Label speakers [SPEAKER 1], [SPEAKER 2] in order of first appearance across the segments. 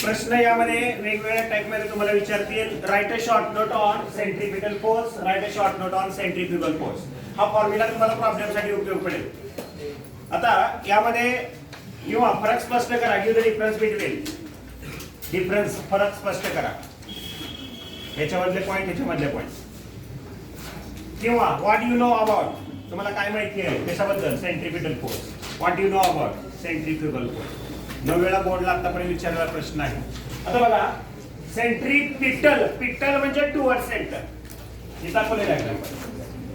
[SPEAKER 1] प्रश्न यामध्ये वेगवेगळ्या टाइप मध्ये तुम्हाला विचारतील. Right a short note on centripetal force, right a short note on centrifugal force. हा फॉर्म्युला तुम्हाला प्रॉब्लेम साठी उपयोग पडेल. आता यामध्ये किंवा फरक स्पष्ट करा. Give the difference between. Difference फरक स्पष्ट करा. याच्यामधले पॉइंट याच्यामधले पॉइंट. किंवा व्हॉट यू नो अबाउट. तुम्हाला काय माहिती आहे त्याच्याबद्दल centripetal force. What you know about centrifugal force. 9 वेळा बोर्डला आतापर्यंत विचारलेला प्रश्न आहे. आता बघा सेंट्रीपिटल. पिटल म्हणजे टुवर्ड सेंटर. इथं दाखवलेला आहे.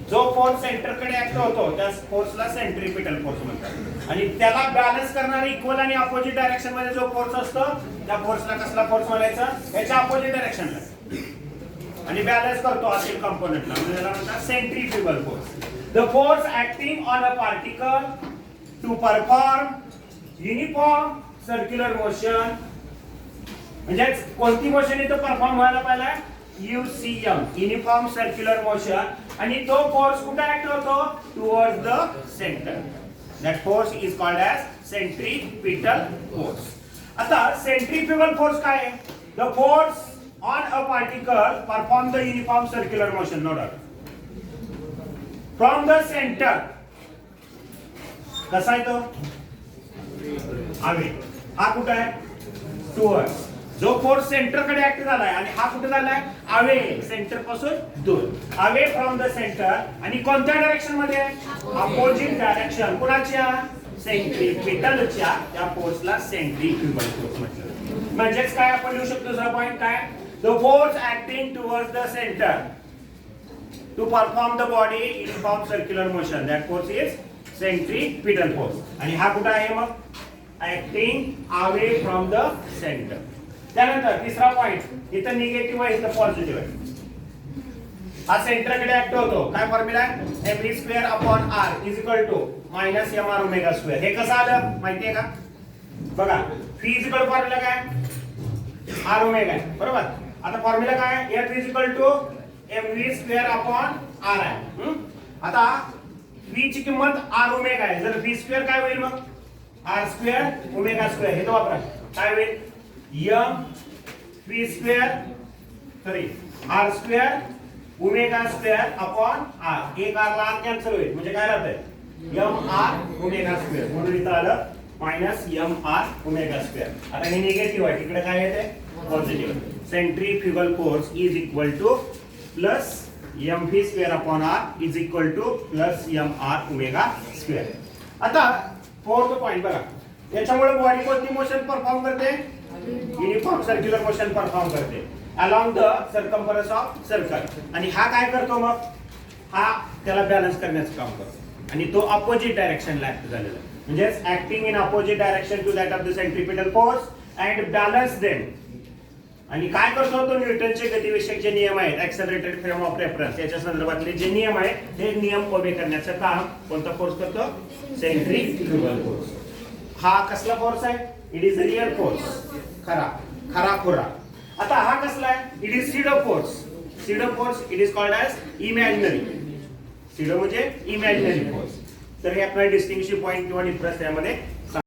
[SPEAKER 1] जो फोर्स सेंटरकडे ऍक्ट होतो त्या फोर्सला सेंट्रीपिटल फोर्स म्हणतात. आणि त्याला बॅलन्स करणारे इक्वल आणि अपोजिट डायरेक्शन मध्ये जो फोर्स असतो त्या फोर्सला कसला फोर्स म्हणायचा. याच्या अपोजिट डायरेक्शनला. आणि बॅलन्स करतो असे कंपोनेंटला म्हणजे त्याला म्हणतात centrifugal force. The force acting on a particle to perform uniform circular motion. म्हणजे कोणती मोशन इथं परफॉर्म व्हायला पाहिजे. UCM uniform circular motion. आणि तो फोर्स कुठे ऍक्ट होतो towards the centre. That force is called as centripetal force. आता सेंट्रीफ्युगल फोर्स काय आहे. The force on a particle perform the uniform circular motion. No doubt from the centre. कसा आहे तो अवे. हा कुठे आहे टुवर्ड्स. जो फोर्स सेंटर कडे ऍक्ट झालाय आणि हा कुठे झालाय अवे सेंटर पासून दूर. Away from the centre. आणि कोणत्या डायरेक्शन मध्ये अपोजिट डायरेक्शन. कुणाच्या सेंट्रीपिटलच्या. त्या फोर्सला सेंट्रीफ्युगल फोर्स म्हटलं. म्हणजेच काय आपण लिहू शकतो. दुसरा पॉइंट काय. The force acting towards the centre to perform the body uniform circular motion. That force is centripetal force. आणि हा कुठे आहे मग acting away from the centre. त्यानंतर तिसरा पॉइंट इथं निगेटिव्ह आहे इथं पॉझिटिव्ह आहे. हा सेंटर कडे ऍक्ट होतो. काय फॉर्म्युला आहे mv square upon r is equal to minus mr omega square. हे कसं आलं माहिती आहे का. बघा v इज इक्वल फॉर्म्युला काय r ओमेगा आहे बरोबर. आता फॉर्म्युला काय f is equal to mv square upon r आहे. आता v ची किंमत r ओमेगा आहे. जर v स्क्वेअर काय होईल मग r स्क्वेअर ओमेगा स्क्वेअर. हे तो वापरा. काय होईल m v square sorry r square omega square upon r. एक r ला r कॅन्सल होईल म्हणजे काय राहतंय mr ओमेगा स्क्वेअर. म्हणून इथं आलं मायनस mr ओमेगा स्क्वेअर. आता हे निगेटिव्ह आहे तिकडे काय येते positive. Centrifugal force is equal two plus mv square upon r is equal two plus mr omega square. आता फोर्थ पॉइंट बघा. याच्यामुळे बॉडी कोणती मोशन परफॉर्म करते युनिफॉर्म सर्क्युलर मोशन परफॉर्म करते along the circumference of circle. आणि हा काय करतो मग हा त्याला बॅलन्स करण्याचं काम करतो. आणि तो अपोजिट डायरेक्शनला ऍक्ट झालेला म्हणजे acting in opposite direction to that of the centripetal force and balance them. आणि काय करतो तो न्यूटनचे गतिविषयक जे नियम आहेत ऍक्सेलरेटेड फ्रेम ऑफ रेफरन्स याच्या संदर्भातले जे नियम आहेत हे नियम ओबे करण्याचं काम कोणता फोर्स करतो सेंट्रीफ्युगल फोर्स. हा कसला फोर्स आहे इट इज रियल फोर्स. खरा खोरा. आता हा कसला आहे it is pseudo force. Pseudo force it is called as imaginary. Pseudo म्हणजे इमॅजिनरी फोर्स. तर हे आपला डिस्टिंक्टिव्ह पॉइंट किंवा डिफरन्स त्यामध्ये